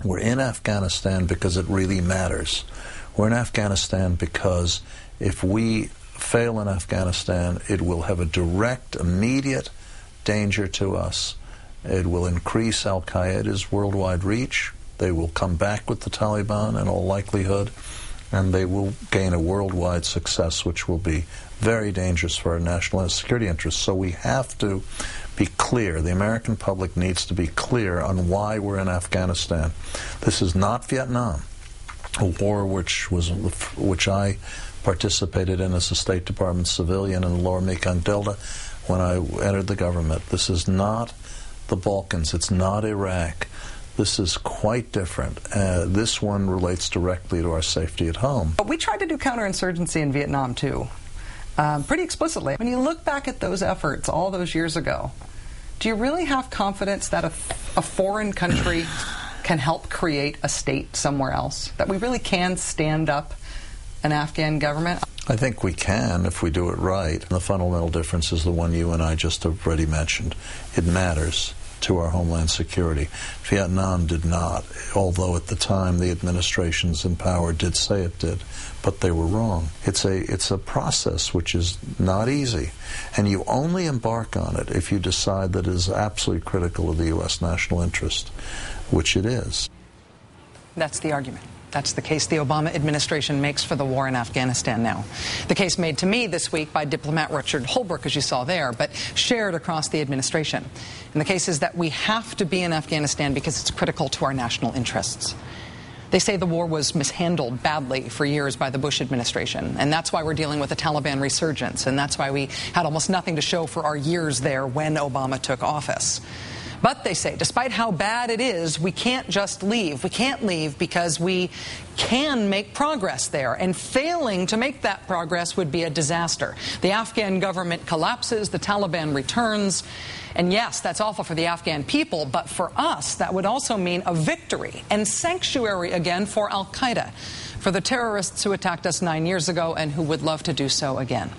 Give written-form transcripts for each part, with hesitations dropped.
We're in Afghanistan because it really matters. We're in Afghanistan because if we fail in Afghanistan, it will have a direct, immediate danger to us. It will increase al-Qaeda's worldwide reach. They will come back with the Taliban in all likelihood, and they will gain a worldwide success, which will be very dangerous for our national security interests. So we have to be clear. The American public needs to be clear on why we're in Afghanistan. This is not Vietnam, a war which I participated in as a State Department civilian in the Lower Mekong Delta when I entered the government. This is not the Balkans. It's not Iraq. This is quite different. This one relates directly to our safety at home. But we tried to do counterinsurgency in Vietnam, too, pretty explicitly. When you look back at those efforts all those years ago, do you really have confidence that a foreign country can help create a state somewhere else? That we really can stand up an Afghan government? I think we can if we do it right. The fundamental difference is the one you and I just have already mentioned. It matters to our homeland security. Vietnam did not, although at the time the administrations in power did say it did, but they were wrong. It's a process which is not easy, and you only embark on it if you decide that it is absolutely critical of the U.S. national interest, which it is. That's the argument. That's the case the Obama administration makes for the war in Afghanistan now. The case made to me this week by diplomat Richard Holbrooke, as you saw there, but shared across the administration. And the case is that we have to be in Afghanistan because it's critical to our national interests. They say the war was mishandled badly for years by the Bush administration, and that's why we're dealing with a Taliban resurgence, and that's why we had almost nothing to show for our years there when Obama took office. But they say, despite how bad it is, we can't just leave. We can't leave because we can make progress there, and failing to make that progress would be a disaster. The Afghan government collapses, the Taliban returns, and yes, that's awful for the Afghan people, but for us, that would also mean a victory and sanctuary again for al-Qaeda, for the terrorists who attacked us 9 years ago and who would love to do so again.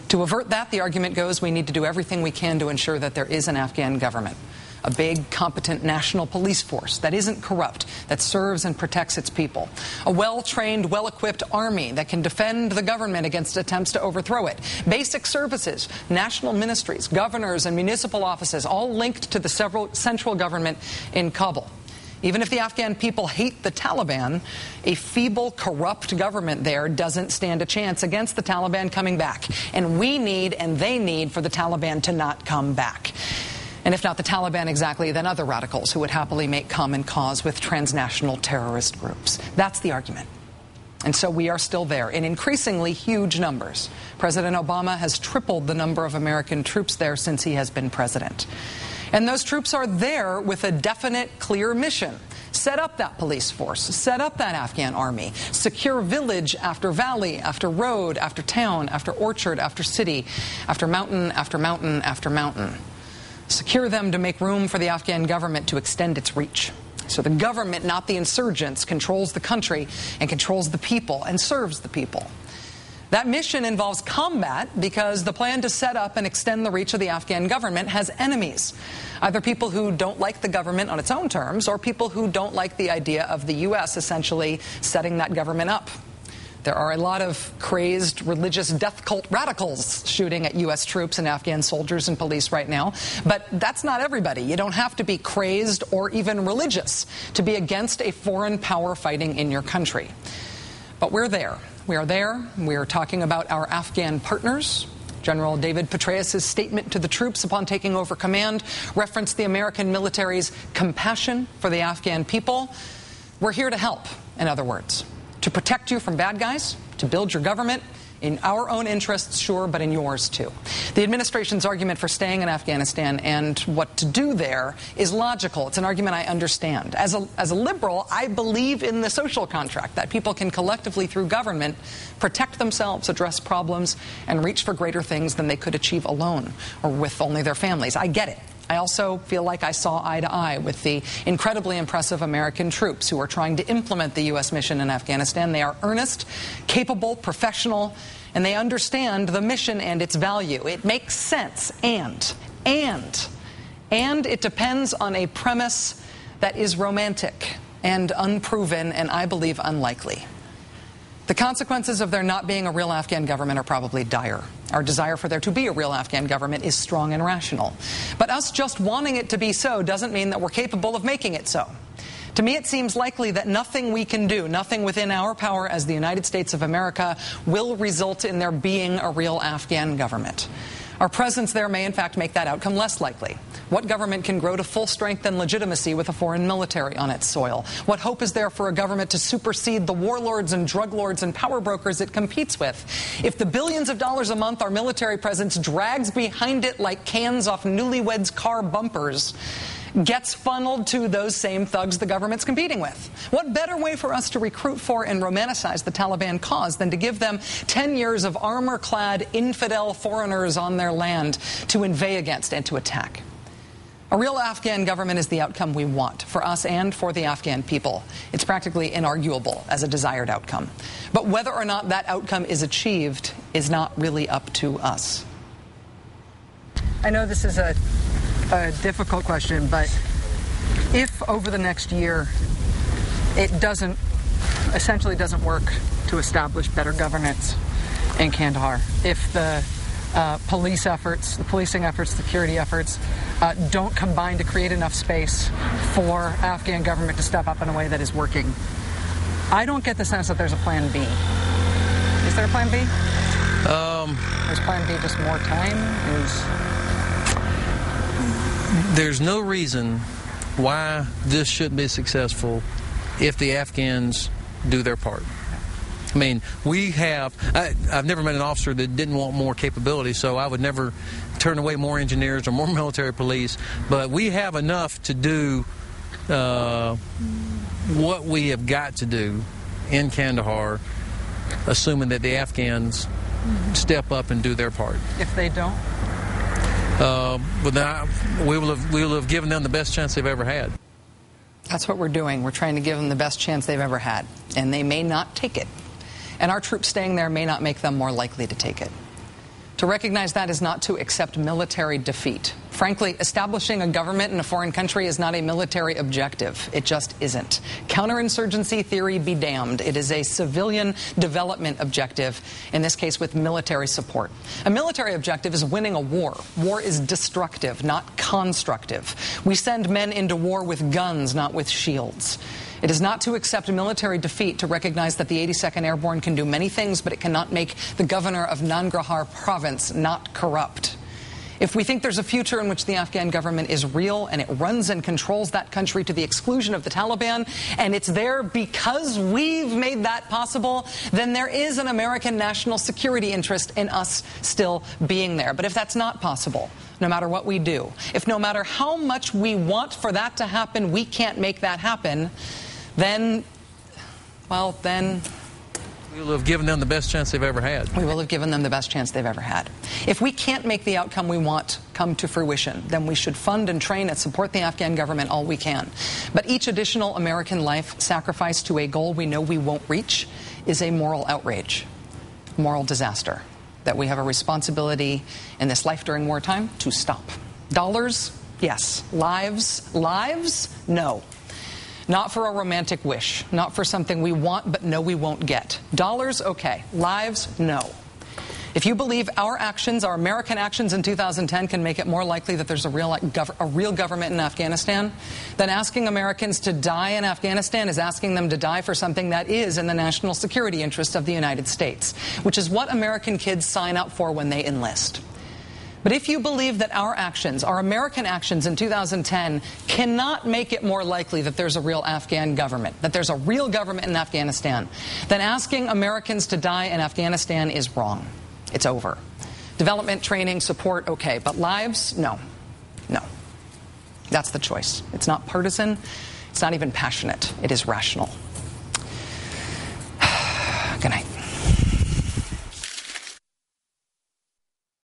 To avert that, the argument goes, we need to do everything we can to ensure that there is an Afghan government. A big, competent national police force that isn't corrupt, that serves and protects its people. A well-trained, well-equipped army that can defend the government against attempts to overthrow it. Basic services, national ministries, governors and municipal offices, all linked to the central government in Kabul. Even if the Afghan people hate the Taliban, a feeble, corrupt government there doesn't stand a chance against the Taliban coming back. And we need, and they need, for the Taliban to not come back. And if not the Taliban exactly, then other radicals who would happily make common cause with transnational terrorist groups. That's the argument. And so we are still there in increasingly huge numbers. President Obama has tripled the number of American troops there since he has been president. And those troops are there with a definite, clear mission. Set up that police force, set up that Afghan army, secure village after valley, after road, after town, after orchard, after city, after mountain, after mountain, after mountain. Secure them to make room for the Afghan government to extend its reach. So the government, not the insurgents, controls the country and controls the people and serves the people. That mission involves combat because the plan to set up and extend the reach of the Afghan government has enemies. Either people who don't like the government on its own terms or people who don't like the idea of the U.S. essentially setting that government up. There are a lot of crazed religious death cult radicals shooting at U.S. troops and Afghan soldiers and police right now. But that's not everybody. You don't have to be crazed or even religious to be against a foreign power fighting in your country. But we're there. We are there. We are talking about our Afghan partners. General David Petraeus' statement to the troops upon taking over command referenced the American military's compassion for the Afghan people. We're here to help, in other words. To protect you from bad guys, to build your government, in our own interests, sure, but in yours, too. The administration's argument for staying in Afghanistan and what to do there is logical. It's an argument I understand. As a liberal, I believe in the social contract, that people can collectively, through government, protect themselves, address problems, and reach for greater things than they could achieve alone or with only their families. I get it. I also feel like I saw eye to eye with the incredibly impressive American troops who are trying to implement the U.S. mission in Afghanistan. They are earnest, capable, professional, and they understand the mission and its value. It makes sense, and it depends on a premise that is romantic. and unproven, and I believe unlikely. The consequences of there not being a real Afghan government are probably dire. Our desire for there to be a real Afghan government is strong and rational. But us just wanting it to be so doesn't mean that we're capable of making it so. To me, it seems likely that nothing we can do, nothing within our power as the United States of America, will result in there being a real Afghan government. Our presence there may in fact make that outcome less likely. What government can grow to full strength and legitimacy with a foreign military on its soil? What hope is there for a government to supersede the warlords and drug lords and power brokers it competes with? If the billions of dollars a month our military presence drags behind it like cans off newlyweds' car bumpers gets funneled to those same thugs the government's competing with. What better way for us to recruit for and romanticize the Taliban cause than to give them 10 years of armor-clad infidel foreigners on their land to inveigh against and to attack? A real Afghan government is the outcome we want for us and for the Afghan people. It's practically inarguable as a desired outcome. But whether or not that outcome is achieved is not really up to us. I know this is a difficult question, but if over the next year it essentially doesn't work to establish better governance in Kandahar, if the policing efforts, security efforts don't combine to create enough space for Afghan government to step up in a way that is working, I don't get the sense that there's a plan B. Is there a plan B? Is plan B just more time? There's no reason why this shouldn't be successful if the Afghans do their part. I mean, I've never met an officer that didn't want more capability, so I would never turn away more engineers or more military police, but we have enough to do what we have got to do in Kandahar, assuming that the Afghans step up and do their part. If they don't? But we will have given them the best chance they've ever had. That's what we're doing. We're trying to give them the best chance they've ever had. And they may not take it. And our troops staying there may not make them more likely to take it. To recognize that is not to accept military defeat. Frankly, establishing a government in a foreign country is not a military objective. It just isn't. Counterinsurgency theory be damned. It is a civilian development objective, in this case with military support. A military objective is winning a war. War is destructive, not constructive. We send men into war with guns, not with shields. It is not to accept military defeat to recognize that the 82nd Airborne can do many things, but it cannot make the governor of Nangarhar province not corrupt. If we think there's a future in which the Afghan government is real and it runs and controls that country to the exclusion of the Taliban, and it's there because we've made that possible, then there is an American national security interest in us still being there. But if that's not possible, no matter what we do, if no matter how much we want for that to happen, we can't make that happen, then we will have given them the best chance they've ever had. We will have given them the best chance they've ever had. If we can't make the outcome we want come to fruition, then we should fund and train and support the Afghan government all we can. But each additional American life sacrificed to a goal we know we won't reach is a moral outrage, moral disaster that we have a responsibility in this life during wartime to stop. Dollars? Yes. Lives? No. Not for a romantic wish, not for something we want but know we won't get. Dollars, okay. Lives, no. If you believe our actions, our American actions in 2010 can make it more likely that there's a real government in Afghanistan, then asking Americans to die in Afghanistan is asking them to die for something that is in the national security interest of the United States, which is what American kids sign up for when they enlist. But if you believe that our actions, our American actions in 2010, cannot make it more likely that there's a real Afghan government, that there's a real government in Afghanistan, then asking Americans to die in Afghanistan is wrong. It's over. Development, training, support, okay. But lives? No. No. That's the choice. It's not partisan. It's not even passionate. It is rational.